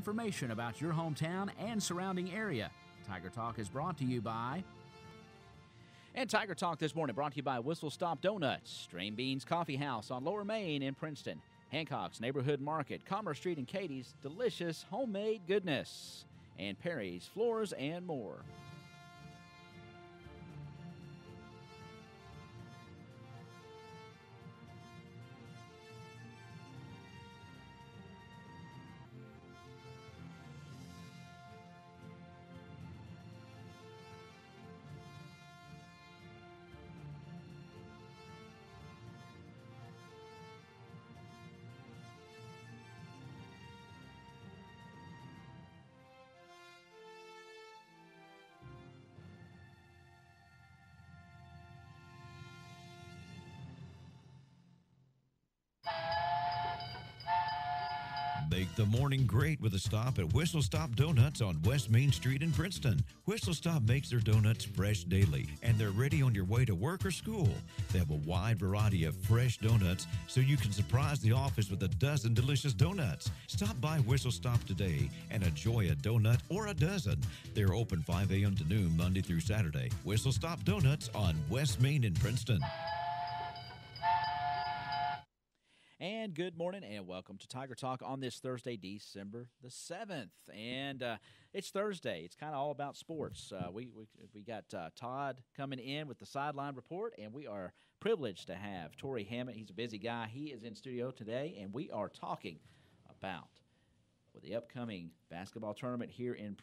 information about your hometown and surrounding area. Tiger Talk is brought to you by... And Tiger Talk this morning brought to you by Whistle Stop Donuts, Strain Beans Coffee House on Lower Main in Princeton, Hancock's Neighborhood Market, Commerce Street and Katie's delicious homemade goodness, and Perry's Floors and More. Make the morning great with a stop at Whistle Stop Donuts on West Main Street in Princeton. Whistle Stop makes their donuts fresh daily, and they're ready on your way to work or school. They have a wide variety of fresh donuts, so you can surprise the office with a dozen delicious donuts. Stop by Whistle Stop today and enjoy a donut or a dozen. They're open 5 a.m. to noon Monday through Saturday. Whistle Stop Donuts on West Main in Princeton. And good morning and welcome to Tiger Talk on this Thursday, December the 7th. And it's Thursday. It's kind of all about sports. We got Todd coming in with the Sideline Report, and we are privileged to have Torey Hammet. He's a busy guy. He is in studio today, and we are talking about the upcoming basketball tournament here in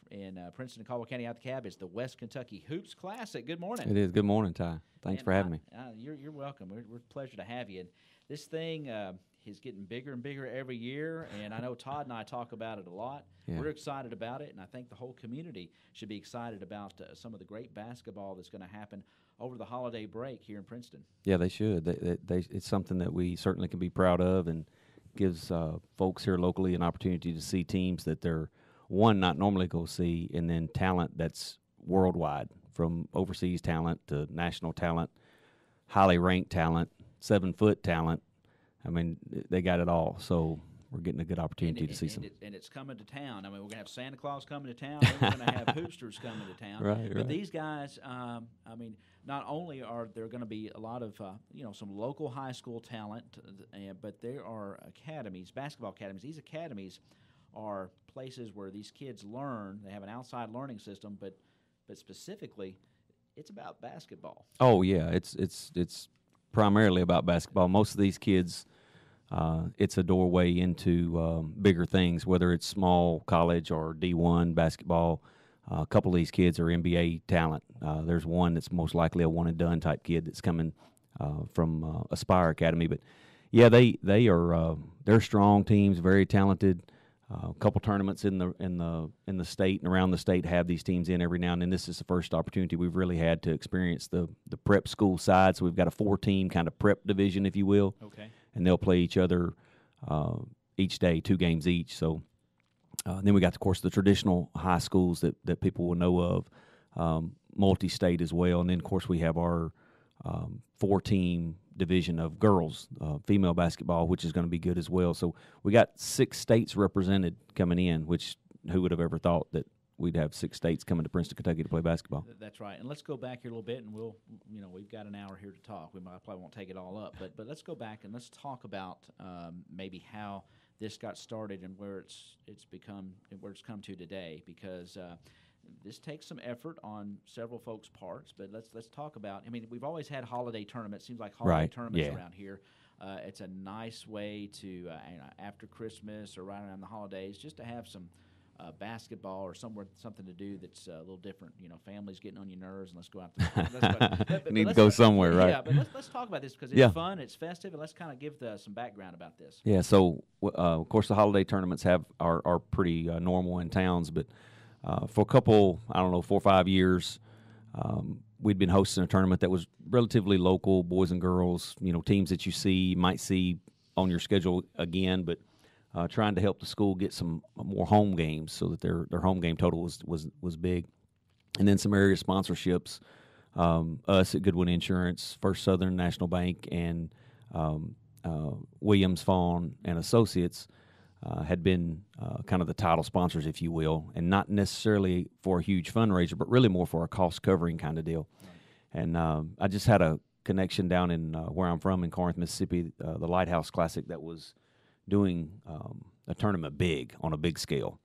Princeton and Caldwell County. Out the cab is the West Kentucky Hoops Classic. Good morning. It is. Good morning, Ty. Thanks for having me. You're welcome. We're a pleasure to have you. And this thing is getting bigger and bigger every year, and I know Todd and I talk about it a lot. Yeah. We're excited about it, and I think the whole community should be excited about some of the great basketball that's going to happen over the holiday break here in Princeton. Yeah, they should. It's something that we certainly can be proud of, and gives folks here locally an opportunity to see teams that they're, one, not normally go see, and then talent that's worldwide, from overseas talent to national talent, highly ranked talent, 7-foot talent. I mean, they got it all. So we're getting a good opportunity to see some. And it's coming to town. I mean, we're going to have Santa Claus coming to town. We're going to have Hoopsters coming to town. Right. But these guys, I mean, not only are there going to be a lot of, some local high school talent, but there are academies, basketball academies. These academies are places where these kids learn. They have an outside learning system, but specifically, it's about basketball. Oh yeah, it's primarily about basketball. Most of these kids, it's a doorway into bigger things, whether it's small college or D1 basketball. A couple of these kids are NBA talent. There's one that's most likely a one-and-done type kid that's coming from Aspire Academy. But yeah, they're strong teams, very talented. A couple tournaments in the state and around the state have these teams in every now and then. This is the first opportunity we've really had to experience the prep school side. So we've got a 4-team kind of prep division, if you will. Okay. And they'll play each other each day, 2 games each. So then we got, of course, the traditional high schools that people will know of, multi-state as well. And then, of course, we have our 4-team division of girls, female basketball, which is going to be good as well. So we got 6 states represented coming in, which who would have ever thought that we'd have 6 states coming to Princeton, Kentucky to play basketball. That's right. And let's go back here a little bit, and we've got an hour here to talk. Probably won't take it all up, but let's go back and let's talk about maybe how this got started and where it's come to today, because this takes some effort on several folks' parts, but let's talk about. I mean, we've always had holiday tournaments. Seems like holiday tournaments around here. It's a nice way to after Christmas or right around the holidays, just to have some basketball or something to do that's a little different. Families getting on your nerves, and let's go out there. Need to go somewhere, right? Yeah, but let's talk about this because it's fun, it's festive, and let's kind of give some background about this. Yeah. So of course the holiday tournaments are pretty normal in towns, but for a couple, 4 or 5 years, we'd been hosting a tournament that was relatively local, boys and girls, teams that you might see on your schedule again, but trying to help the school get some more home games so that their home game total was big. And then some area sponsorships, us at Goodwin Insurance, First Southern National Bank, and Williams Fawn and Associates had been kind of the title sponsors, if you will, and not necessarily for a huge fundraiser, but really more for a cost-covering kind of deal. Right. And I just had a connection down in where I'm from in Corinth, Mississippi, the Lighthouse Classic that was doing a tournament on a big scale.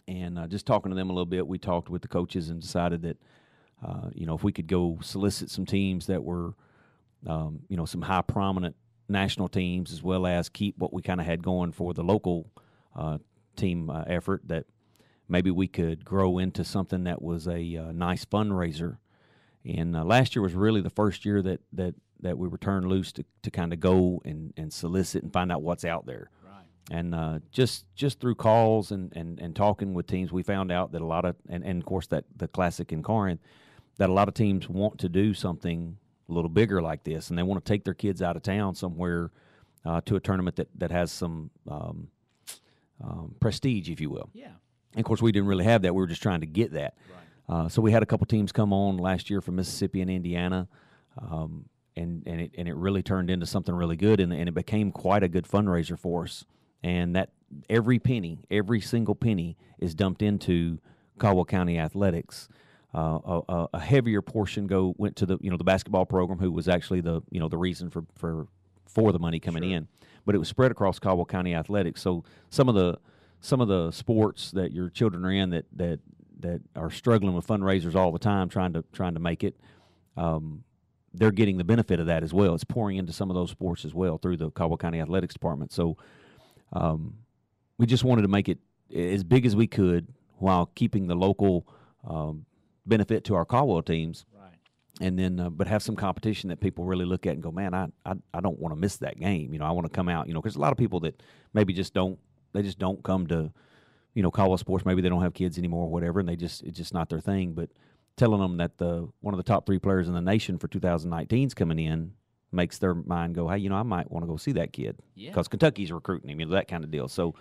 And just talking to them a little bit, we talked with the coaches and decided that, if we could go solicit some teams that were, some high prominent national teams, as well as keep what we kind of had going for the local team effort, that maybe we could grow into something that was a nice fundraiser. And last year was really the first year that we were turned loose to kind of go and solicit and find out what's out there. Right. And just through calls and talking with teams, we found out that a lot of, and of course that the Classic in Corinth, that a lot of teams want to do something a little bigger like this, and they want to take their kids out of town somewhere to a tournament that has some prestige, if you will. Yeah. And of course, we didn't really have that. We were just trying to get that. Right. So we had a couple teams come on last year from Mississippi and Indiana, and it really turned into something really good, and it became quite a good fundraiser for us. And that every single penny is dumped into Caldwell County Athletics. A heavier portion went to the basketball program, who was actually the reason for the money coming in, but it was spread across Caldwell County Athletics. So some of the sports that your children are in that are struggling with fundraisers all the time, trying to make it, they're getting the benefit of that as well. It's pouring into some of those sports as well through the Caldwell County Athletics Department. So we just wanted to make it as big as we could while keeping the local benefit to our Caldwell teams. Right. And then, but have some competition that people really look at and go, man, I don't want to miss that game. I want to come out, because a lot of people that maybe just don't come to, Caldwell sports. Maybe they don't have kids anymore or whatever, and it's just not their thing. But telling them that one of the top 3 players in the nation for 2019 is coming in makes their mind go, hey, I might want to go see that kid because Kentucky's recruiting him, that kind of deal. So,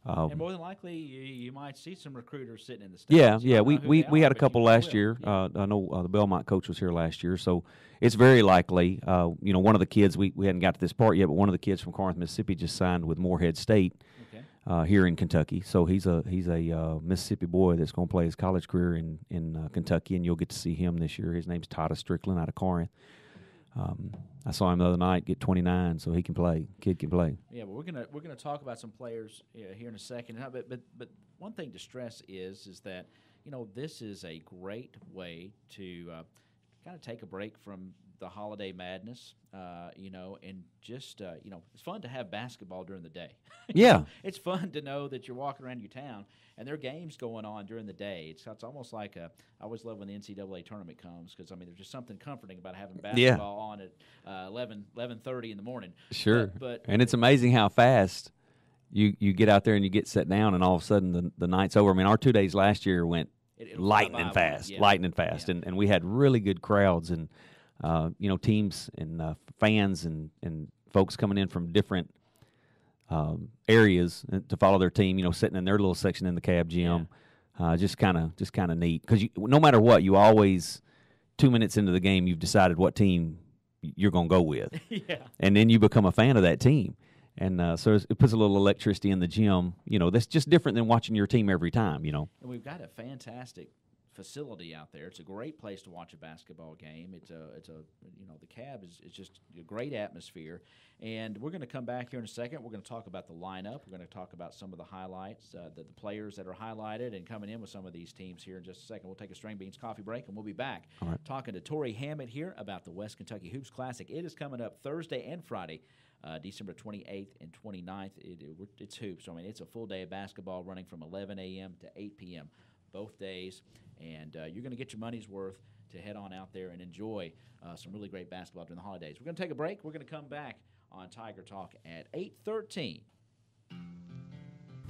and more than likely, you might see some recruiters sitting in the stands. Yeah. We had a couple last year. I know the Belmont coach was here last year, so it's very likely. One of the kids, we hadn't got to this part yet, but one of the kids from Corinth, Mississippi, just signed with Morehead State. Here in Kentucky, so he's a Mississippi boy that's going to play his college career in Kentucky, and you'll get to see him this year. His name's Titus Strickland out of Corinth. I saw him the other night get 29, so he can play. Kid can play. Yeah, but we're gonna talk about some players here in a second. But one thing to stress is that this is a great way to kind of take a break from the holiday madness, and just, it's fun to have basketball during the day. Yeah. It's fun to know that you're walking around your town and there are games going on during the day. It's almost like I always love when the NCAA tournament comes because, there's just something comforting about having basketball on at 11:30 in the morning. Sure. But and it's amazing how fast you get out there and you get set down and all of a sudden the night's over. Our 2 days last year went lightning fast, and we had really good crowds and teams and fans and folks coming in from different areas to follow their team. Sitting in their little section in the Cab Gym, just kind of neat because no matter what, you always 2 minutes into the game you've decided what team you're going to go with, and then you become a fan of that team, and so it puts a little electricity in the gym. That's just different than watching your team every time. And we've got a fantastic facility out there. It's a great place to watch a basketball game. It's the Cab is just a great atmosphere. And we're going to come back here in a second. We're going to talk about the lineup. We're going to talk about some of the highlights, the players that are highlighted and coming in with some of these teams here in just a second. We'll take a String Beans coffee break, and we'll be back talking to Torey Hammet here about the West Kentucky Hoops Classic. It is coming up Thursday and Friday, December 28th and 29th. It's hoops. It's a full day of basketball running from 11 a.m. to 8 p.m. both days. And you're going to get your money's worth to head on out there and enjoy some really great basketball during the holidays. We're going to take a break. We're going to come back on Tiger Talk at 8:13.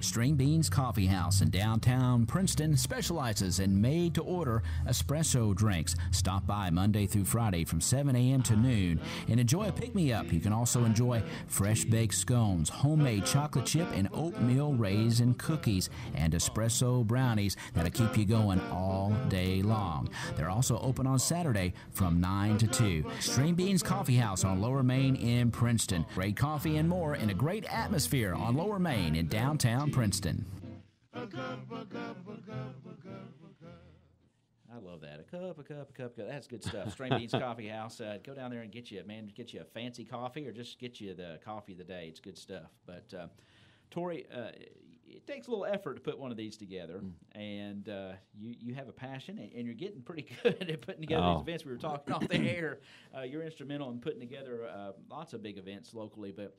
String Beans Coffee House in downtown Princeton specializes in made-to-order espresso drinks. Stop by Monday through Friday from 7 a.m. to noon and enjoy a pick-me-up. You can also enjoy fresh-baked scones, homemade chocolate chip and oatmeal raisin cookies, and espresso brownies that'll keep you going all day long. They're also open on Saturday from 9 to 2. String Beans Coffee House on Lower Main in Princeton. Great coffee and more in a great atmosphere on Lower Main in downtown Princeton. I love that. A cup. That's good stuff. String Beans Coffee House. Go down there and get you a fancy coffee, or just get you the coffee of the day. It's good stuff. But Torey, it takes a little effort to put one of these together, and you have a passion, and you're getting pretty good at putting together these events. We were talking off the air. You're instrumental in putting together lots of big events locally, but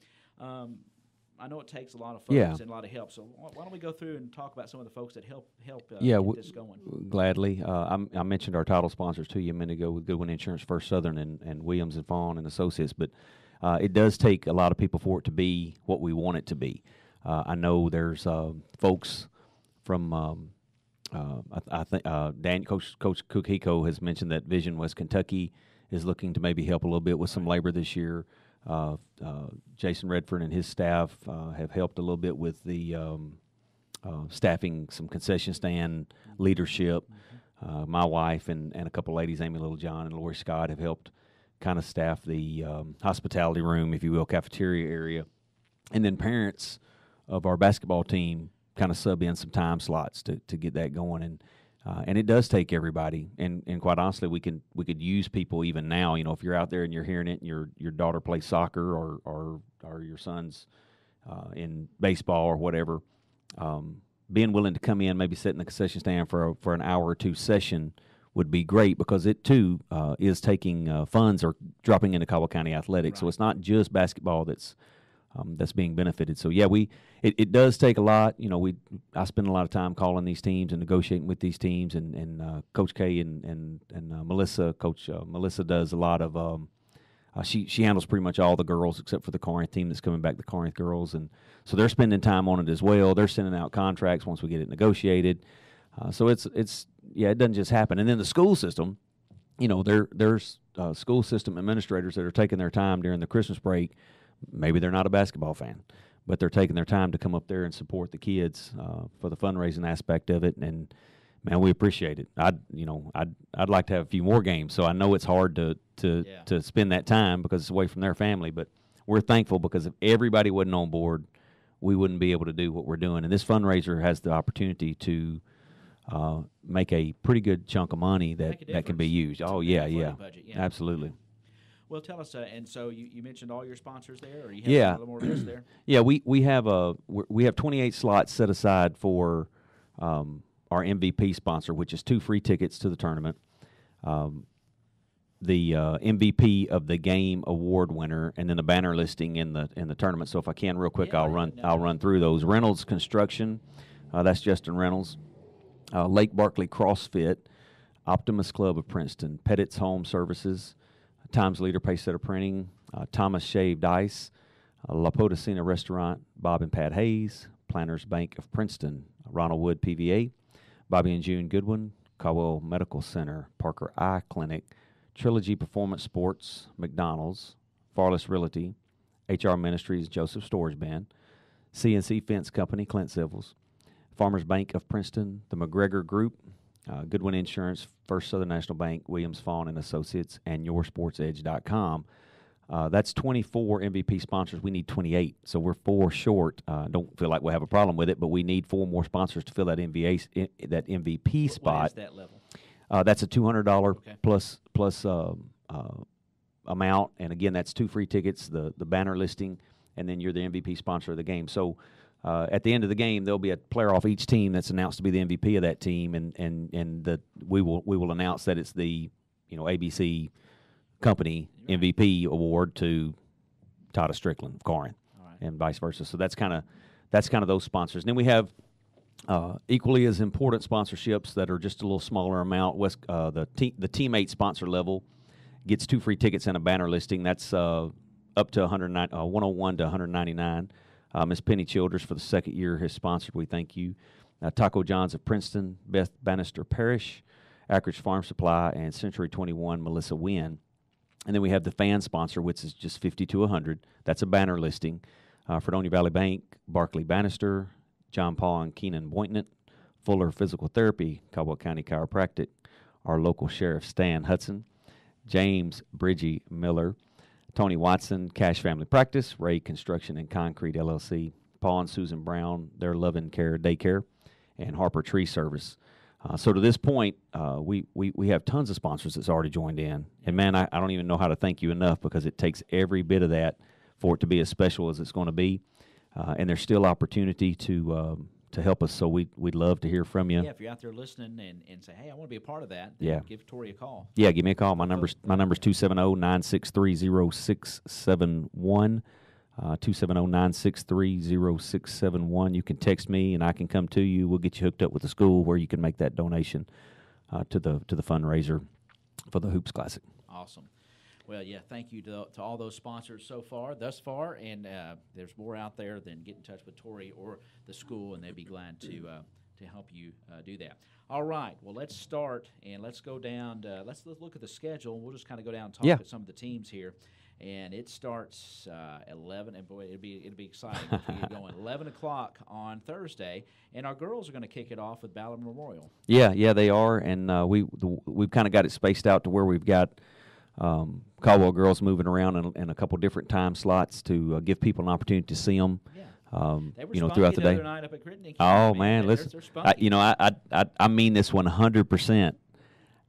I know it takes a lot of folks and a lot of help. So why don't we go through and talk about some of the folks that help get this going? Gladly. I mentioned our title sponsors to you a minute ago with Goodwin Insurance, First Southern, and Williams and Fawn and Associates, but it does take a lot of people for it to be what we want it to be. I know there's folks from I think Coach Kukiko has mentioned that Vision West Kentucky is looking to maybe help a little bit with some labor this year. Jason Redford and his staff have helped a little bit with the staffing some concession stand leadership. My wife and a couple ladies, Amy Littlejohn and Lori Scott, have helped kind of staff the hospitality room, if you will, cafeteria area. And then parents of our basketball team kind of sub in some time slots to get that going. And it does take everybody. And quite honestly, we could use people even now. You know, if you're out there and you're hearing it, and your daughter plays soccer or your son's in baseball or whatever, being willing to come in, maybe sit in the concession stand for an hour or two session would be great, because it too is taking funds or dropping into Caldwell County athletics. Right. So it's not just basketball that's being benefited. So yeah, it does take a lot. You know, I spend a lot of time calling these teams and negotiating with these teams, and Coach K and Melissa, Melissa does a lot of. She handles pretty much all the girls except for the Corinth team that's coming back, the Corinth girls, and so they're spending time on it as well. They're sending out contracts once we get it negotiated. So it doesn't just happen. And then the school system, you know, there's school system administrators that are taking their time during the Christmas break. Maybe they're not a basketball fan, but they're taking their time to come up there and support the kids for the fundraising aspect of it. And man, we appreciate it. I'd like to have a few more games. So I know it's hard to spend that time because it's away from their family, but we're thankful, because if everybody wasn't on board, we wouldn't be able to do what we're doing. And this fundraiser has the opportunity to make a pretty good chunk of money that can be used. It's budget, absolutely. Well, tell us, and so you mentioned all your sponsors there, or you have a little more list there? Yeah, we have 28 slots set aside for our MVP sponsor, which is 2 free tickets to the tournament. The MVP of the game award winner, and then the banner listing in the tournament. So if I can, real quick, I'll run through those. Reynolds Construction, that's Justin Reynolds. Lake Barkley CrossFit, Optimus Club of Princeton, Pettit's Home Services, Times Leader Pacesetter Printing, Thomas Shaved Ice, La Potacina Restaurant, Bob and Pat Hayes, Planners Bank of Princeton, Ronald Wood PVA, Bobby and June Goodwin, Caldwell Medical Center, Parker Eye Clinic, Trilogy Performance Sports, McDonald's, Farless Realty, HR Ministries, Joseph Storage Band, CNC Fence Company, Clint Civils, Farmers Bank of Princeton, the McGregor Group, Goodwin Insurance, First Southern National Bank, Williams Fawn and Associates, and YourSportsEdge.com. That's 24 MVP sponsors. We need 28, so we're 4 short. Don't feel like we'll have a problem with it, but we need 4 more sponsors to fill that MVP spot. What is that level? That's a $200 plus amount, and again, that's 2 free tickets, the banner listing, and then you're the MVP sponsor of the game. So at the end of the game, there'll be a player off each team that's announced to be the MVP of that team, and we will announce that it's the ABC company MVP award to Todd Strickland of Corinth, and vice versa. So that's kind of those sponsors. And then we have equally as important sponsorships that are just a little smaller amount. The teammate sponsor level gets 2 free tickets and a banner listing. That's up to 101 to 199. Miss Penny Childers for the second year has sponsored. We thank you. Taco John's of Princeton, Beth Bannister Parish, Ackridge Farm Supply, and Century 21, Melissa Wynn. And then we have the fan sponsor, which is just 50 to 100. That's a banner listing. Fredonia Valley Bank, Barclay Bannister, John Paul and Keenan Boynton, Fuller Physical Therapy, Caldwell County Chiropractic, our local sheriff Stan Hudson, James Bridgie Miller, Tony Watson, Cash Family Practice, Ray Construction and Concrete LLC, Paul and Susan Brown, their Love and Care Daycare, and Harper Tree Service. So to this point, we have tons of sponsors that's already joined in. And, man, I don't even know how to thank you enough because it takes every bit of that for it to be as special as it's going to be. And there's still opportunity to help us, so we'd love to hear from you. Yeah, if you're out there listening and say, hey, I want to be a part of that, then give Torey a call. Yeah, give me a call. My number's 270-963-0671. 270-963-0671. You can text me, and I can come to you. We'll get you hooked up with the school where you can make that donation to the fundraiser for the Hoops Classic. Awesome. Well, yeah, thank you to all those sponsors thus far, and there's more out there. Then get in touch with Torey or the school, and they'd be glad to help you do that. All right, well, let's start, and let's go down. Let's look at the schedule. We'll just kind of go down and talk at some of the teams here. And it starts 11, and boy, it'll be exciting if we get going. 11 o'clock on Thursday, and our girls are going to kick it off with Ballard Memorial. Yeah, they are, and we've kind of got it spaced out to where we've got Caldwell girls moving around in a couple different time slots to give people an opportunity to see them. Yeah. They were throughout the day. Other night up at Crittenden. Oh man, listen, I mean this 100%.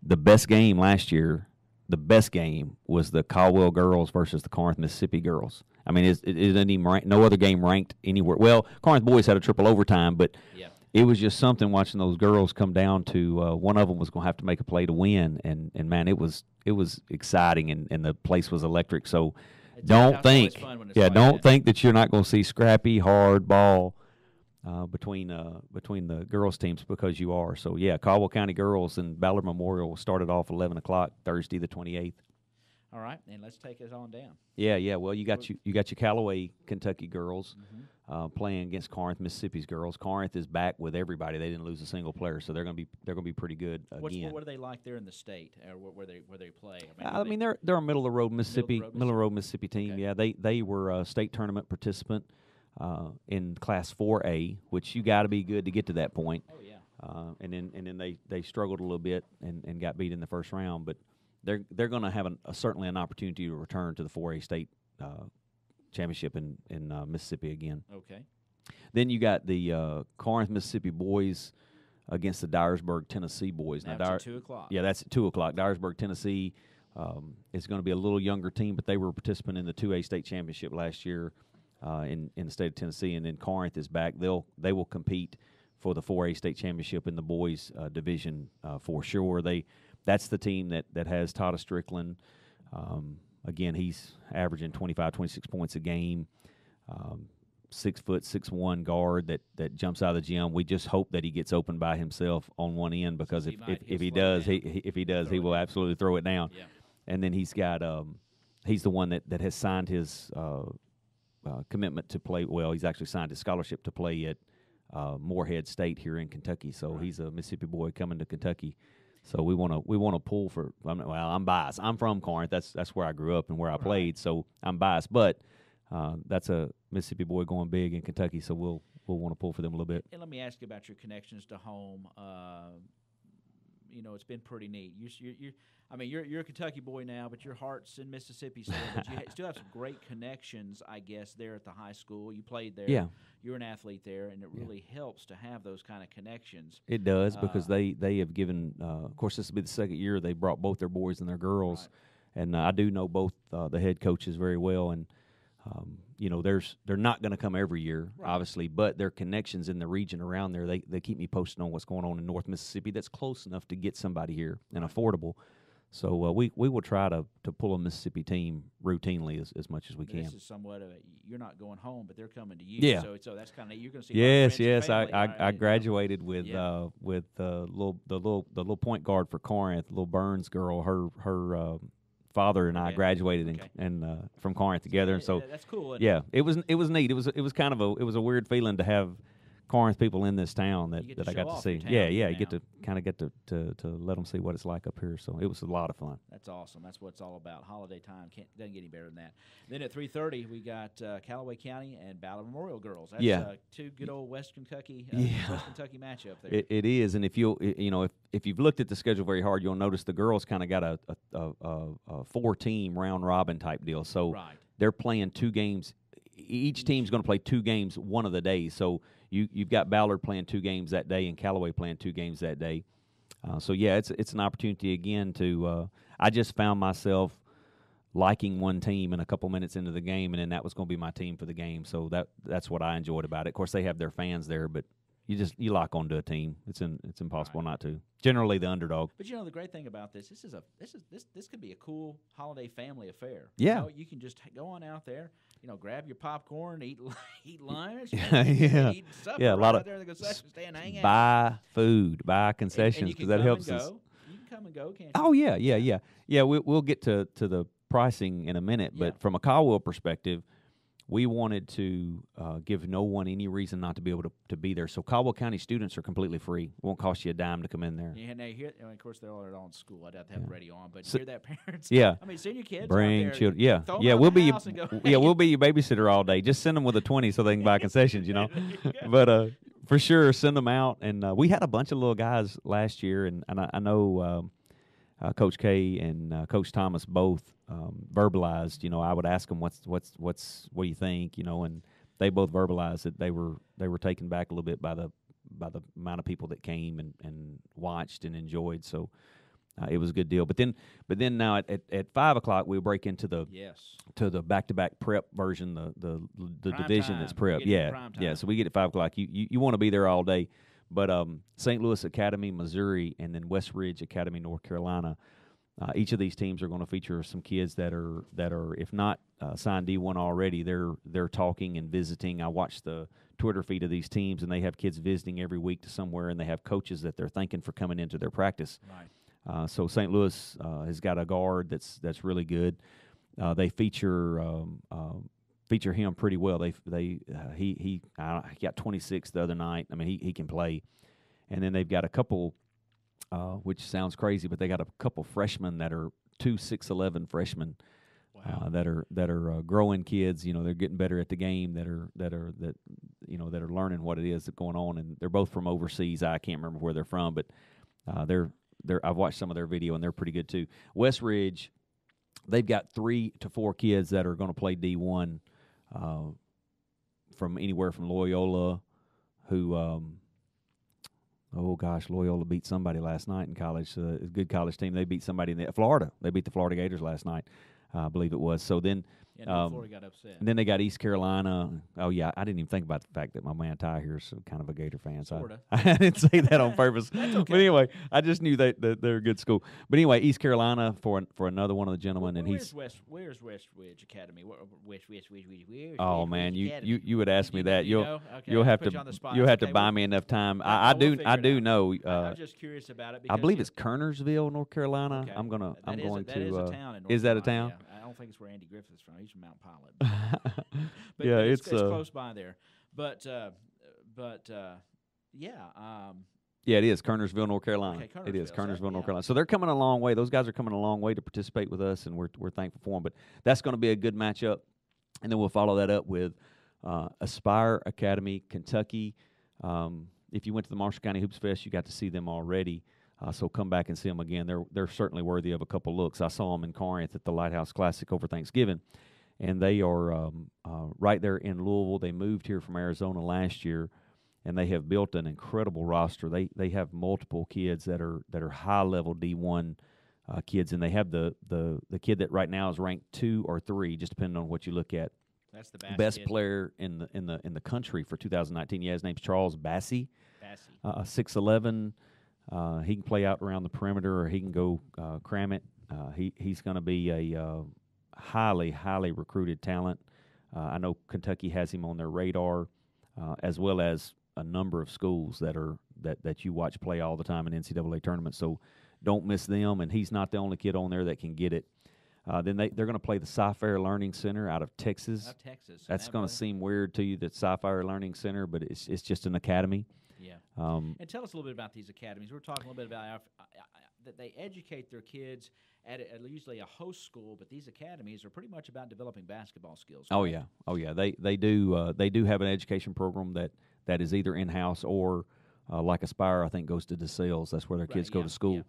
The best game last year. The best game was the Caldwell girls versus the Corinth, Mississippi girls. I mean, it didn't even rank, no other game ranked anywhere. Well, Corinth boys had a triple overtime, but it was just something watching those girls come down to one of them was going to have to make a play to win, and man, it was exciting, and the place was electric. So don't think that you're not going to see scrappy, hard ball between the girls teams, because you are. So yeah, Caldwell County girls and Ballard Memorial started off 11 o'clock Thursday the 28th. All right, and let's take it on down. Yeah. Well, you got your Callaway Kentucky girls playing against Corinth Mississippi's girls. Corinth is back with everybody. They didn't lose a single player, so they're going to be pretty good again. What are they like there in the state, or where they play? I mean they're a middle of the road Mississippi team. Okay. Yeah, they were a state tournament participant in Class 4A, which you got to be good to get to that point. Oh yeah. And then they struggled a little bit and got beat in the first round, but they're going to have certainly an opportunity to return to the 4A state championship in Mississippi again. Okay. Then you got the Corinth, Mississippi boys against the Dyersburg, Tennessee boys. Now that's at 2 o'clock. Yeah, that's at 2 o'clock. Dyersburg, Tennessee is going to be a little younger team, but they were a participant in the 2A state championship last year in the state of Tennessee. And then Corinth is back. They will compete for the 4A state championship in the boys division for sure. That's the team that has Todd Strickland. Again, he's averaging 25, 26 points a game. 6 foot, 6'1" guard that jumps out of the gym. We just hope that he gets open by himself on one end, because if he does, he will absolutely throw it down. Yeah. And then he's got he's the one that has signed his commitment to play. Well, he's actually signed his scholarship to play at Morehead State here in Kentucky. So he's a Mississippi boy coming to Kentucky. So we want to pull for. I'm biased. I'm from Corinth. That's where I grew up and where I played. So I'm biased, but that's a Mississippi boy going big in Kentucky. So we'll want to pull for them a little bit. And let me ask you about your connections to home. It's been pretty neat. You're a Kentucky boy now, but your heart's in Mississippi still. But you still have some great connections, I guess, there at the high school. You played there. Yeah. You're an athlete there, and it really helps to have those kind of connections. It does, because they have given. Of course, this will be the second year they brought both their boys and their girls, and I do know both the head coaches very well, and they're not going to come every year, obviously, but their connections in the region around there, they keep me posted on what's going on in North Mississippi. That's close enough to get somebody here and affordable. So we will try to pull a Mississippi team routinely as much as we can. This is somewhat of you're not going home, but they're coming to you. Yeah. So that's kind of you're going to see. Yes. Family, I graduated with the little point guard for Corinth, little Burns girl. Her father and I Okay. graduated Okay. and from Corinth together, and so that's cool. isn't yeah, it was neat. It was kind of a weird feeling to have Corinth people in this town You get that to I got show to off see. your town Yeah, here you get now. to kind of get to let them see what it's like up here. So it was a lot of fun. That's awesome. That's what it's all about. Holiday time doesn't get any better than that. Then at 3:30 we got Callaway County and Ballard Memorial girls. That's Yeah. Two good old West Kentucky Yeah. West Kentucky matchup there. It is, and if if you've looked at the schedule very hard, you'll notice the girls kind of got a 4-team round robin type deal. So Right. they're playing 2 games. Each team's going to play 2 games one of the days. So you've got Ballard playing 2 games that day and Callaway playing 2 games that day. So yeah, it's an opportunity again to. I just found myself liking one team in a couple minutes into the game, and then that was going to be my team for the game. So that's what I enjoyed about it. Of course, they have their fans there, but you lock onto a team. It's impossible not to. Generally, the underdog. But the great thing about this this could be a cool holiday family affair. Yeah. You can just go on out there, grab your popcorn, eat lunch, Yeah. eat supper Yeah, a lot right of out there in the concession stand, hang out. Buy food, buy And concessions you because can that come helps and us. go. You can come and go, can't you? Oh yeah. We'll get to the pricing in a minute, Yeah. but from a Caldwell perspective, we wanted to give no one any reason not to be able to be there. So Caldwell County students are completely free. It won't cost you a dime to come in there. Yeah, and they hear, and of course they're all in school. I'd have to have the radio on, but So- hear that parents. Yeah. I mean, send your kids. Bring out there, children. Yeah, throw 'em yeah. out We'll the be your house and go, we'll be your babysitter all day. Just send them with a 20 so they can buy concessions. But for sure, send them out. And we had a bunch of little guys last year, and I know Coach K and Coach Thomas both verbalized. I would ask them what do you think? And they both verbalized that they were taken back a little bit by the amount of people that came and watched and enjoyed. So it was a good deal. But then now at 5 o'clock we'll break into the yes. to the back-to-back prep version, the Prime division time. that's We prep. get to Yeah, prime yeah. time. So we get at 5 o'clock. You want to be there all day. But St. Louis Academy, Missouri, and then West Ridge Academy, North Carolina. Each of these teams are going to feature some kids that are if not signed D1 already, they're talking and visiting. I watch the Twitter feed of these teams, and they have kids visiting every week to somewhere, and they have coaches that they're thanking for coming into their practice. Right. So St. Louis has got a guard that's really good. They feature him pretty well. He got 26 the other night. I mean, he can play, and then they've got a couple. Which sounds crazy, but they got a couple freshmen that are 6'11" freshmen. Wow. That are growing kids. They're getting better at the game. That are learning what it is that's going on, and they're both from overseas. I can't remember where they're from, but I've watched some of their video, and they're pretty good too. West Ridge, they've got 3 to 4 kids that are going to play D1 from anywhere from Loyola, who. Oh gosh, Loyola beat somebody last night in college. A good college team. They beat somebody in Florida. They beat the Florida Gators last night, I believe it was. So then, Florida got upset. and then they got East Carolina. Oh yeah, I didn't even think about the fact that my man Ty here is kind of a Gator fan. So Sorta. I didn't say that on purpose. But anyway, I just knew that they're a good school. But anyway, East Carolina for another one of the gentlemen, and Where's he's. West Ridge Academy? Where's Oh West man, Ridge you Academy? would ask me that. You know? Okay, You'll I'll have put to you on the spot. you'll have to Okay, buy we'll- me enough time. I will figure I it do out. know. I'm just curious about it. I believe because it's Kernersville, North Carolina. Okay. I'm going to. That is a town in North Is that a Carolina, town? yeah. I don't think it's where Andy Griffith's from. He's from Mount Pilot. But Yeah, it's it's close by there. But yeah. Yeah, it is Kernersville, North Carolina. Okay, It is Kernersville, so, Kernersville, North yeah. Carolina. So they're coming a long way. Those guys are coming a long way to participate with us, and we're thankful for them. But that's going to be a good matchup, and then we'll follow that up with Aspire Academy, Kentucky. If you went to the Marshall County Hoops Fest, you got to see them already. So come back and see them again. They're certainly worthy of a couple looks. I saw them in Corinth at the Lighthouse Classic over Thanksgiving, and they are right there in Louisville. They moved here from Arizona last year, and they have built an incredible roster. They have multiple kids that are high level D1 kids, and they have the kid that right now is ranked 2 or 3, just depending on what you look at. That's the Best kid. player in the country for 2019. Yeah, his name's Charles Bassey. Bassey. 6'11". He can play out around the perimeter, or he can go cram it. He's going to be a highly recruited talent. I know Kentucky has him on their radar, as well as a number of schools that you watch play all the time in NCAA tournaments. So don't miss them. And he's not the only kid on there that can get it. Then they're going to play the Sci-Fair Learning Center out of Texas. Out of Texas. That's going to seem weird to you, that Sci-Fair Learning Center, but it's just an academy. Yeah. And tell us a little bit about these academies. We're talking a little bit about that they educate their kids at usually a host school, but these academies are pretty much about developing basketball skills. Right? Oh yeah. They do have an education program that is either in-house or like Aspire, I think, goes to DeSales. That's where their kids go to school. Yeah.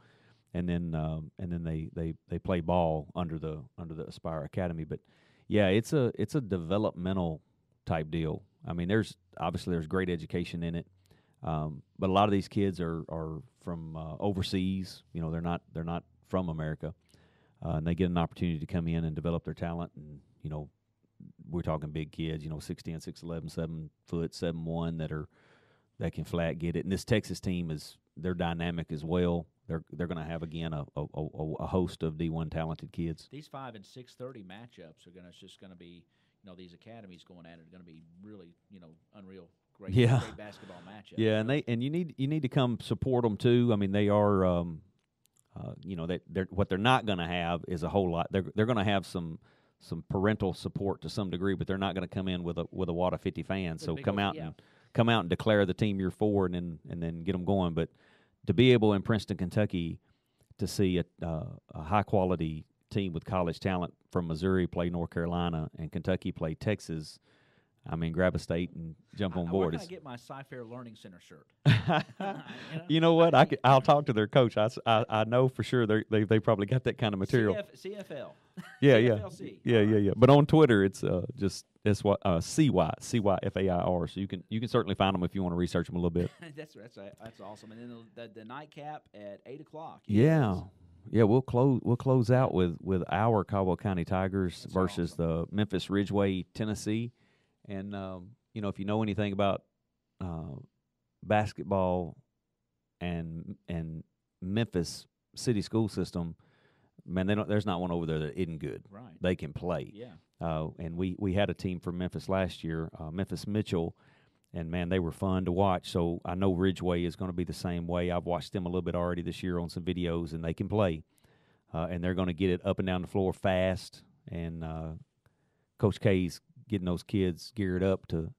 And then they play ball under the Aspire Academy. But yeah, it's a developmental type deal. I mean, there's great education in it, but a lot of these kids are from overseas. You know, they're not from America, and they get an opportunity to come in and develop their talent. And you know, we're talking big kids. You know, 6'10", 6'11", 7 foot, 7'1" that can flat get it. And this Texas team they're dynamic as well. They're going to have again a host of D1 talented kids. These 5 and 6:30 matchups are just going to be, you know, these academies going at it are going to be really, you know, unreal, great basketball matchups. Yeah, and you need to come support them too. I mean, they are, you know, what they're not going to have is a whole lot. They're going to have some parental support to some degree, but they're not going to come in with a wad of 50 fans. So come out and declare the team you're for, and then get them going. But to be able in Princeton, Kentucky, to see a high-quality team with college talent from Missouri play North Carolina and Kentucky play Texas, I mean, grab a state and jump on board. Where can I get my Sci-Fair Learning Center shirt? You know what? I'll talk to their coach. I know for sure they probably got that kind of material. CFL. Yeah, CFLC. Yeah. But on Twitter, it's just CYFAIR. So you can certainly find them if you want to research them a little bit. That's awesome. And then the nightcap at 8:00. Yeah, we'll close out with our Caldwell County Tigers versus the Memphis Ridgeway, Tennessee. And you know, if you know anything about basketball and Memphis city school system, man, there's not one over there that isn't good. Right. They can play. Yeah. And we had a team from Memphis last year, Memphis Mitchell, and man, they were fun to watch. So I know Ridgeway is going to be the same way. I've watched them a little bit already this year on some videos, and they can play. And they're going to get it up and down the floor fast. And Coach K's getting those kids geared up to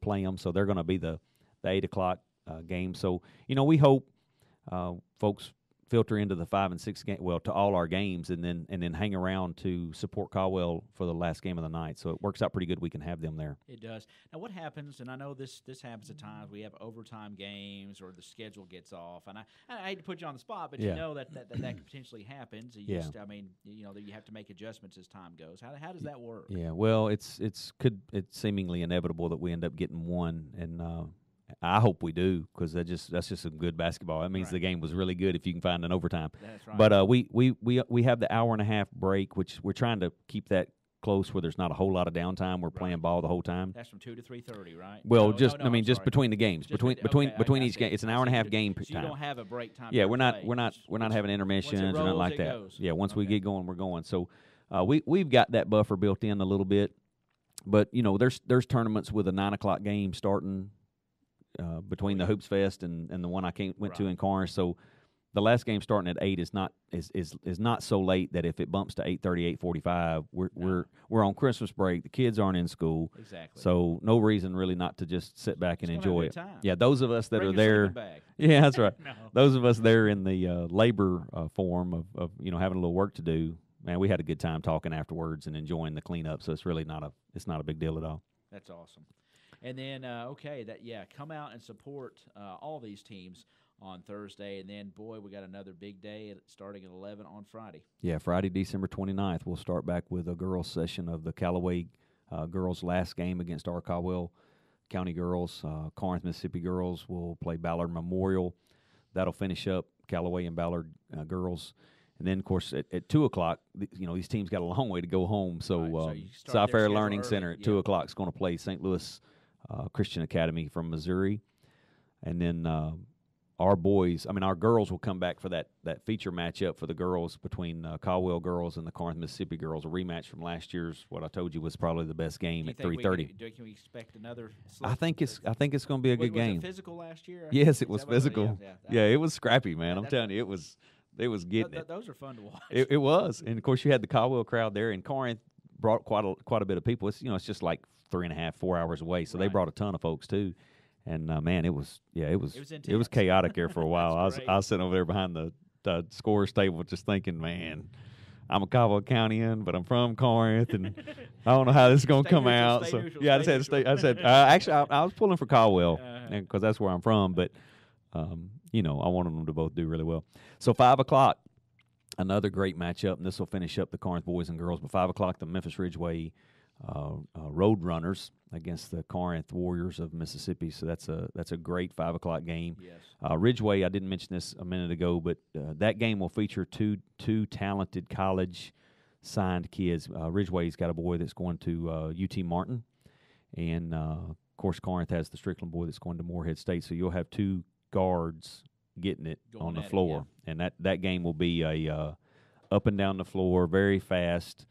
play them. So they're going to be the 8:00 game. So, you know, we hope folks filter into the 5 and 6 game, well, to all our games, and then hang around to support Caldwell for the last game of the night. So it works out pretty good. We can have them there. It does. Now, what happens? And I know this happens at times. We have overtime games, or the schedule gets off. And I hate to put you on the spot, but you know that could potentially happen. So I mean, you know, that you have to make adjustments as time goes. How does that work? Yeah. Well, it's seemingly inevitable that we end up getting one, and I hope we do, because that's just some good basketball. That means the game was really good if you can find an overtime. That's right. But we have the hour-and-a-half break, which we're trying to keep that close, where there's not a whole lot of downtime. We're playing ball the whole time. That's from 2 to 3:30, right? Well, just between the games, between each game, it's an hour-and-a-half game time. So you don't have a break time. Yeah, we're not having intermissions or nothing like that. Goes. Yeah, once we get going, we're going. So we've got that buffer built in a little bit, but you know, there's tournaments with a 9:00 game starting between the Hoops Fest and the one I went to in Corinth. So the last game starting at 8 is not so late that if it bumps to 8:30, 8:45, we're on Christmas break. The kids aren't in school. Exactly. So no reason really not to just sit back and enjoy it. Time. Yeah, those of us that are there. Yeah, that's right. No. Those of us there in the labor form of you know, having a little work to do, man, we had a good time talking afterwards and enjoying the cleanup. So it's really not a big deal at all. That's awesome. And then, come out and support all these teams on Thursday. And then, boy, we got another big day starting at 11 on Friday. Yeah, Friday, December 29th, we'll start back with a girls' session of the Callaway girls' last game against our Caldwell County girls. Corinth, Mississippi girls will play Ballard Memorial. That'll finish up Callaway and Ballard girls. And then, of course, at 2 o'clock, you know, these teams got a long way to go home. So Sci-Fair Learning Center at 2 o'clock is going to play St. Louis Christian Academy from Missouri. And then our girls will come back for that feature matchup for the girls between Caldwell girls and the Corinth, Mississippi girls, a rematch from last year's, what I told you was probably the best game at 3:30. Can we expect another? I think it's going to be a good game. Was it physical last year? Yes, it was physical. Yeah, it was scrappy, man. I'm telling you, They was getting it. Those are fun to watch. It was, and of course you had the Caldwell crowd there, and Corinth brought quite a bit of people. It's it's just like 3.5, 4 hours away, so they brought a ton of folks too. And man, it was chaotic there for a while. I was sitting over there behind the scorers table, just thinking, man, I'm a Caldwell Countyan, but I'm from Corinth, and I don't know how this is going to come out. So I just had to stay. I said, actually, I was pulling for Caldwell because that's where I'm from, but I wanted them to both do really well. So 5:00, another great matchup, and this will finish up the Corinth boys and girls. But 5:00, the Memphis Ridgeway Road Runners against the Corinth Warriors of Mississippi. So that's a great 5:00 game. Yes. Ridgeway, I didn't mention this a minute ago, but that game will feature two talented college signed kids. Ridgeway's got a boy that's going to UT Martin, and of course Corinth has the Strickland boy that's going to Morehead State. So you'll have two guards getting it on the floor, and that game will be a up and down the floor, very fast.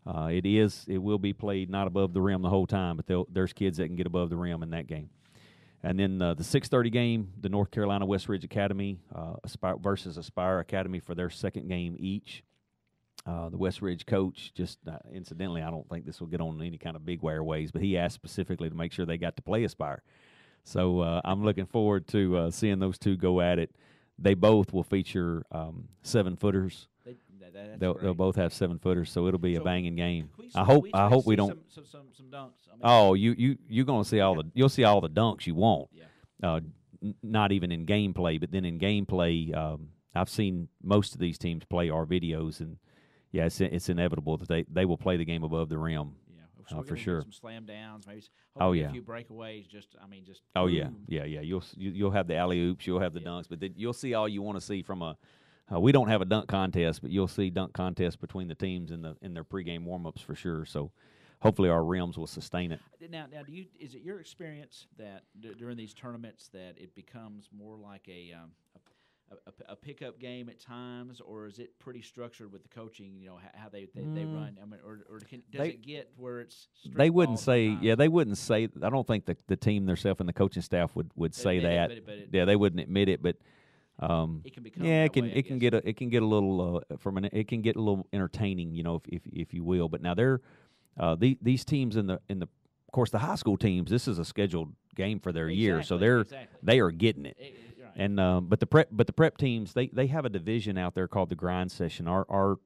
It will be played not above the rim the whole time, but there's kids that can get above the rim in that game. And then the 6:30 game, the North Carolina West Ridge Academy versus Aspire Academy for their second game each. The West Ridge coach, just incidentally, I don't think this will get on any kind of big airways, but he asked specifically to make sure they got to play Aspire. So I'm looking forward to seeing those two go at it. They both will feature 7-footers. They'll both have 7-footers, so it'll be a banging game. I hope we don't. Some dunks. You're gonna see you'll see all the dunks you want. Yeah. Not even in gameplay, but then in gameplay, I've seen most of these teams play our videos, and it's inevitable that they will play the game above the rim. So for sure. Some slam downs, maybe. A few breakaways. Oh yeah. You'll have the alley oops, you'll have the dunks, but then you'll see all you want to see from a. We don't have a dunk contest, but you'll see dunk contests between the teams in their pregame warm-ups for sure. So hopefully our rims will sustain it. Now, is it your experience that during these tournaments that it becomes more like a pickup game at times, or is it pretty structured with the coaching? How they run. I mean, does it get where it's? They wouldn't say. Yeah, they wouldn't say. I don't think the team themselves and the coaching staff would say that. They wouldn't admit it, but. It can become it can get a little it can get a little entertaining, if you will. But now these teams in the of course the high school teams, this is a scheduled game for their year, so they are getting it. Right. And but the prep teams, they have a division out there called the grind session. Our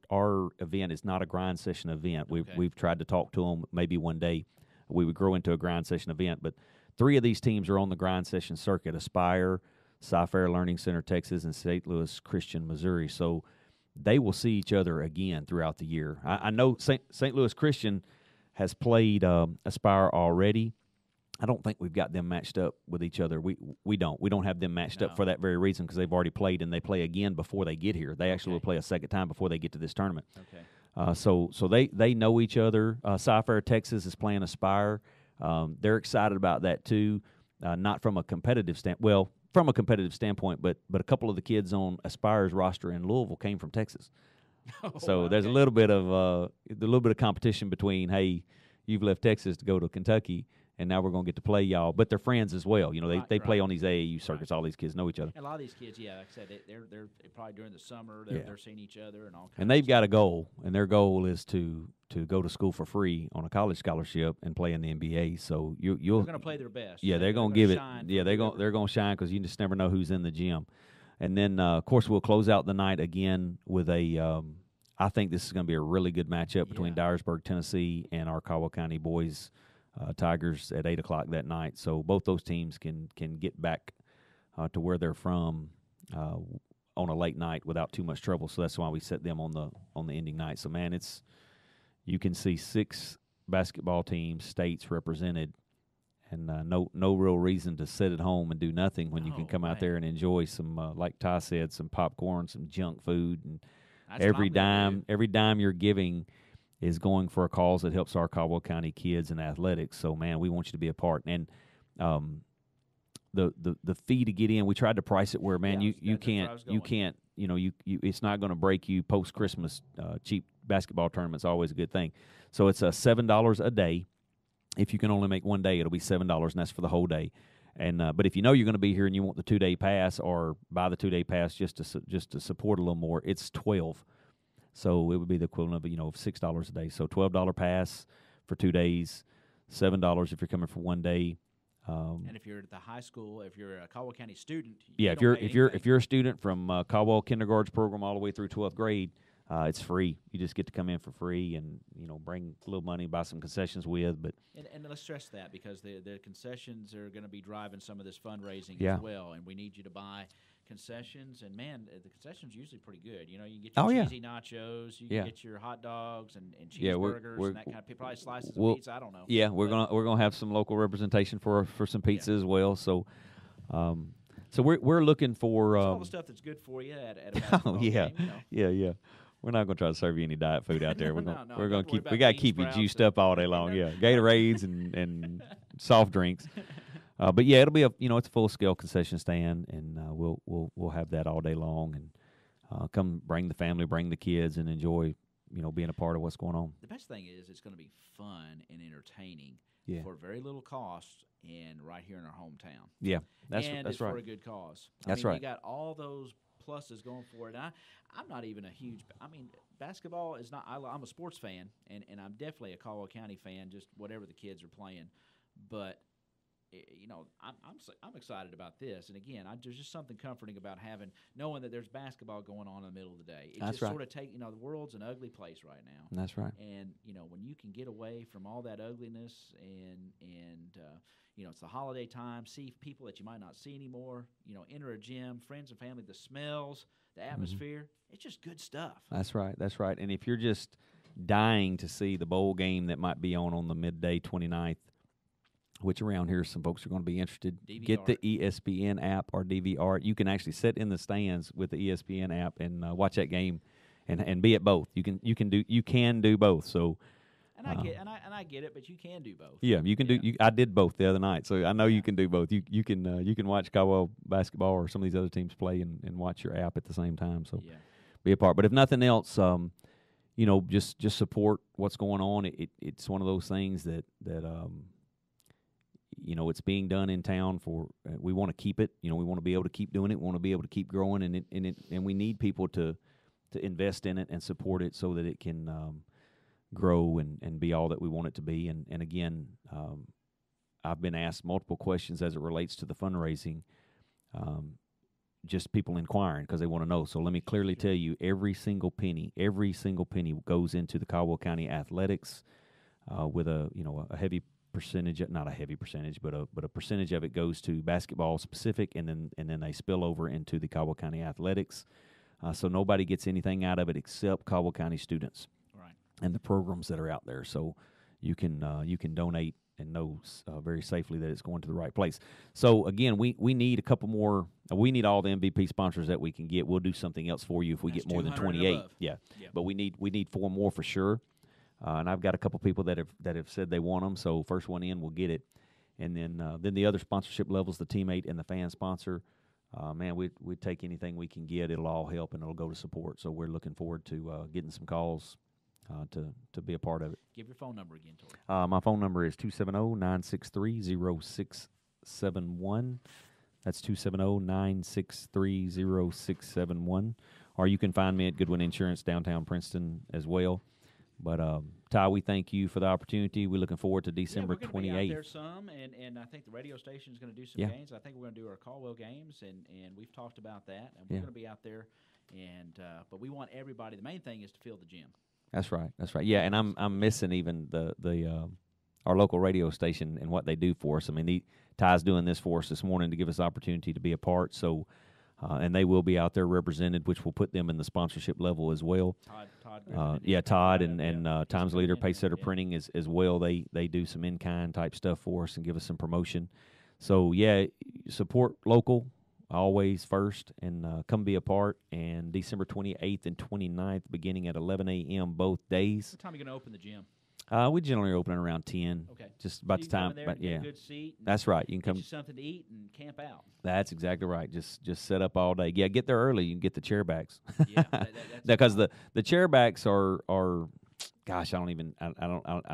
event is not a grind session event. We've tried to talk to them, maybe one day we would grow into a grind session event, but 3 of these teams are on the grind session circuit: Aspire, Cy-Fair Learning Center, Texas, and St. Louis Christian, Missouri. So they will see each other again throughout the year. I know St. Louis Christian has played Aspire already. I don't think we've got them matched up with each other. We don't have them matched up for that very reason, because they've already played, and they play again before they get here. They actually will play a second time before they get to this tournament. Okay. So they know each other. Cy-Fair Texas is playing Aspire. They're excited about that too. Not from a competitive standpoint. From a competitive standpoint, but a couple of the kids on Aspire's roster in Louisville came from Texas, so there's a little bit of competition between, hey, you've left Texas to go to Kentucky, and now we're going to get to play y'all. But they're friends as well. They play on these AAU circuits. All these kids know each other. And a lot of these kids, like I said, they're probably during the summer they're seeing each other and all kinds. And they've got a goal, and their goal is to go to school for free on a college scholarship and play in the NBA. So they're going to play their best. Yeah, they're going to give it. Yeah, they're going to shine, because you just never know who's in the gym. And then of course we'll close out the night again with a. I think this is going to be a really good matchup between Dyersburg, Tennessee, and our Caldwell County boys Tigers at 8:00 that night. So both those teams can get back to where they're from on a late night without too much trouble. So that's why we set them on the ending night. So man, you can see 6 basketball teams, states represented, and no real reason to sit at home and do nothing when you can come out there and enjoy some, like Ty said, some popcorn, some junk food, and every dime you're giving is going for a cause that helps our Caldwell County kids in athletics. So man, we want you to be a part. And the fee to get in, we tried to price it where, man, you can't it's not going to break you post Christmas. Cheap basketball tournament's always a good thing. So it's $7 a day. If you can only make one day, it'll be $7, and that's for the whole day. And but if you know you're going to be here and you want the 2-day pass or buy the 2-day pass just to support a little more, it's $12. So it would be the equivalent of $6 a day. So $12 pass for 2 days, $7 if you're coming for 1 day. And if you're at the high school, if you're a Caldwell County student, if you're a student from Caldwell kindergarten program all the way through 12th grade, it's free. You just get to come in for free and bring a little money, buy some concessions with. But and let's stress that because the concessions are going to be driving some of this fundraising Yeah. as well, and we need you to buy concessions. And man, the concessions are usually pretty good. You can get your cheesy nachos, you can get your hot dogs and cheeseburgers and that kind of probably slices of pizza. I don't know. Yeah, we're gonna have some local representation for some pizza as well. So, so we're looking for all the stuff that's good for you at a basketball game. Yeah. We're not going to try to serve you any diet food out there. We're going to keep. We got to keep you juiced and up all day long. Yeah, Gatorades and soft drinks. But yeah, it'll be it's a full scale concession stand, and we'll have that all day long. And come bring the family, bring the kids, and enjoy being a part of what's going on. The best thing is it's going to be fun and entertaining for very little cost and right here in our hometown. Yeah, that's it's right. for a good cause. That's right. You got all those pluses going for it. I'm not even a huge. Basketball is not. I'm a sports fan, and I'm definitely a Caldwell County fan. Just whatever the kids are playing, but I'm excited about this. And again, there's just something comforting about knowing that there's basketball going on in the middle of the day. It That's just right. sort of the world's an ugly place right now. That's right. And when you can get away from all that ugliness and it's the holiday time, see people that you might not see anymore, enter a gym, friends and family, the smells, the atmosphere, it's just good stuff. That's right. And if you're just dying to see the bowl game that might be on the midday 29th, which around here some folks are going to be interested, DVR. Get the ESPN app or DVR. You can actually sit in the stands with the ESPN app and watch that game and be at both. You can do both. So And I get it, but you can do both. Yeah, you can do. I did both the other night, so I know you can do both. You can watch Caldwell basketball or some of these other teams play and watch your app at the same time. So be a part. But if nothing else, just support what's going on. It's one of those things that it's being done in town for. We want to keep it. We want to be able to keep doing it. We want to be able to keep growing, and we need people to invest in it and support it so that it can grow and be all that we want it to be. And again, I've been asked multiple questions as it relates to the fundraising, just people inquiring because they want to know. So let me clearly tell you, every single penny goes into the Caldwell County athletics with a heavy percentage, not a heavy percentage, but a percentage of it goes to basketball specific, and then they spill over into the Caldwell County athletics. So nobody gets anything out of it except Caldwell County students. And the programs that are out there, so you can donate and know very safely that it's going to the right place. So again, we need a couple more. We need all the MVP sponsors that we can get. We'll do something else for you if we get more than 28. Yeah, but we need 4 more for sure. And I've got a couple people that have said they want them. So first one in, we'll get it. And then the other sponsorship levels, the teammate and the fan sponsor. Man, we'd take anything we can get. It'll all help and it'll go to support. So we're looking forward to getting some calls. To be a part of it. Give your phone number again, Torey. My phone number is 270-963-0671. That's 270-963-0671. Or you can find me at Goodwin Insurance, downtown Princeton as well. But, Ty, we thank you for the opportunity. We're looking forward to December 28th. We're going to be out there some, and I think the radio station is going to do some games. I think we're going to do our Caldwell games, and we've talked about that. And we're going to be out there. But we want everybody. The main thing is to fill the gym. That's right. Yeah, and I'm missing even the our local radio station and what they do for us. I mean, Ty's doing this for us this morning to give us the opportunity to be a part. So, and they will be out there represented, which will put them in the sponsorship level as well. Todd and Times Leader, Pacesetter Printing as well. They do some in-kind type stuff for us and give us some promotion. So support local. Always first, and come be a part. And December 28th and 29th, beginning at 11 a.m. both days. What time are you going to open the gym? We generally open at around 10. Okay. Just about so the time. There but get a good seat. That's right. You can come. Get you something to eat and camp out. That's exactly right. Just set up all day. Yeah, get there early. You can get the chair backs. Yeah, because the chair backs are, gosh, I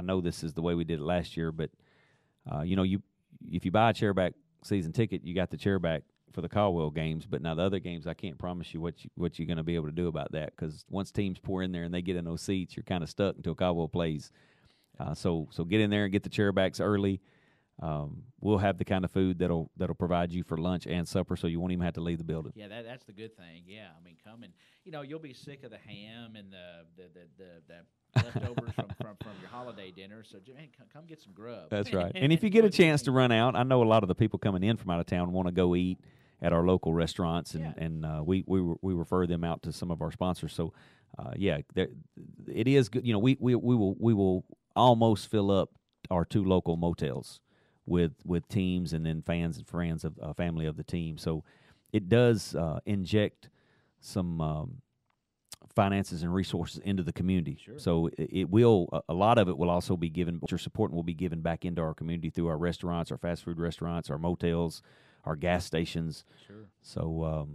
know this is the way we did it last year, but if you buy a chair back season ticket, you got the chair back for the Caldwell games. But now the other games, I can't promise you what you're going to be able to do about that, because once teams pour in there and they get in those seats, you're kind of stuck until Caldwell plays. So get in there and get the chair backs early. We'll have the kind of food that'll provide you for lunch and supper, so you won't even have to leave the building. Yeah, that's the good thing. Yeah, I mean, come and you'll be sick of the ham and the leftovers from your holiday dinner. So man, come get some grub. That's right. And if you get a chance to run out, I know a lot of the people coming in from out of town want to go eat at our local restaurants, and we refer them out to some of our sponsors. So it is good. We will almost fill up our 2 local motels with teams and then fans and friends of family of the team. So it does inject some finances and resources into the community. Sure. So it will, a lot of it will also be given, what you're supporting will be given back into our community through our restaurants, our fast food restaurants, our motels, our gas stations. Sure. So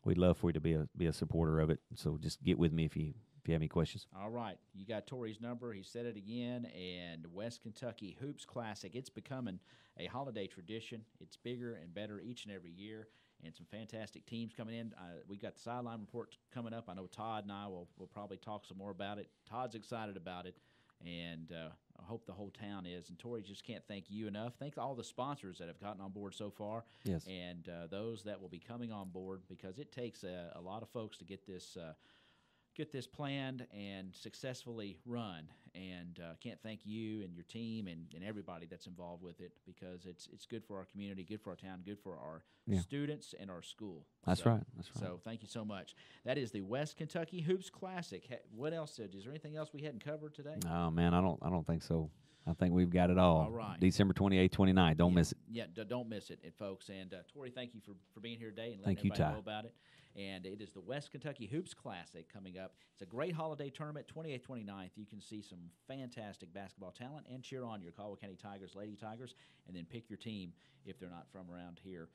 we'd love for you to be a supporter of it. So just get with me if you have any questions. All right. You got Torey's number. He said it again. And West Kentucky Hoops Classic, it's becoming a holiday tradition. It's bigger and better each and every year, and some fantastic teams coming in. We got the sideline report coming up. I know Todd and I will probably talk some more about it. Todd's excited about it, and I hope the whole town is. And Torey, just can't thank you enough. Thank all the sponsors that have gotten on board so far. Yes. And those that will be coming on board, because it takes a lot of folks to get this planned and successfully run. And can't thank you and your team and everybody that's involved with it, because it's good for our community, good for our town, good for our students and our school. That's right. That's right. So thank you so much. That is the West Kentucky Hoops Classic. What else? Is there anything else we hadn't covered today? Oh man, I don't think so. I think we've got it all. All right. December 28th, 29th. Don't miss it. Yeah, don't miss it, folks. And Torey, thank you for being here today and Thank letting you, everybody Ty. know about it. And it is the West Kentucky Hoops Classic coming up. It's a great holiday tournament, 28th, 29th. You can see some fantastic basketball talent and cheer on your Caldwell County Tigers, Lady Tigers, and then pick your team if they're not from around here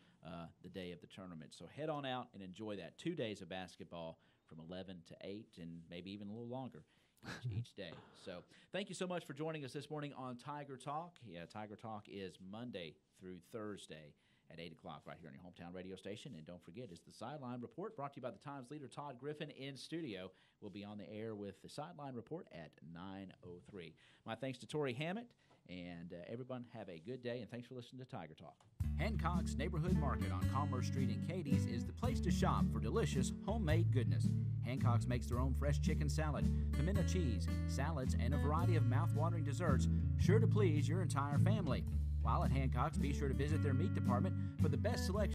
the day of the tournament. So head on out and enjoy that 2 days of basketball from 11 to 8 and maybe even a little longer each day. So thank you so much for joining us this morning on Tiger Talk. Yeah, Tiger Talk is Monday through Thursday at 8 o'clock right here on your hometown radio station. And don't forget, it's the Sideline Report brought to you by the Times leader Todd Griffin in studio. We'll be on the air with the Sideline Report at 9:03. My thanks to Torey Hammet, and everyone have a good day, and thanks for listening to Tiger Talk. Hancock's Neighborhood Market on Commerce Street in Cadiz is the place to shop for delicious homemade goodness. Hancock's makes their own fresh chicken salad, pimento cheese, salads, and a variety of mouth-watering desserts sure to please your entire family. While at Hancock's, be sure to visit their meat department for the best selection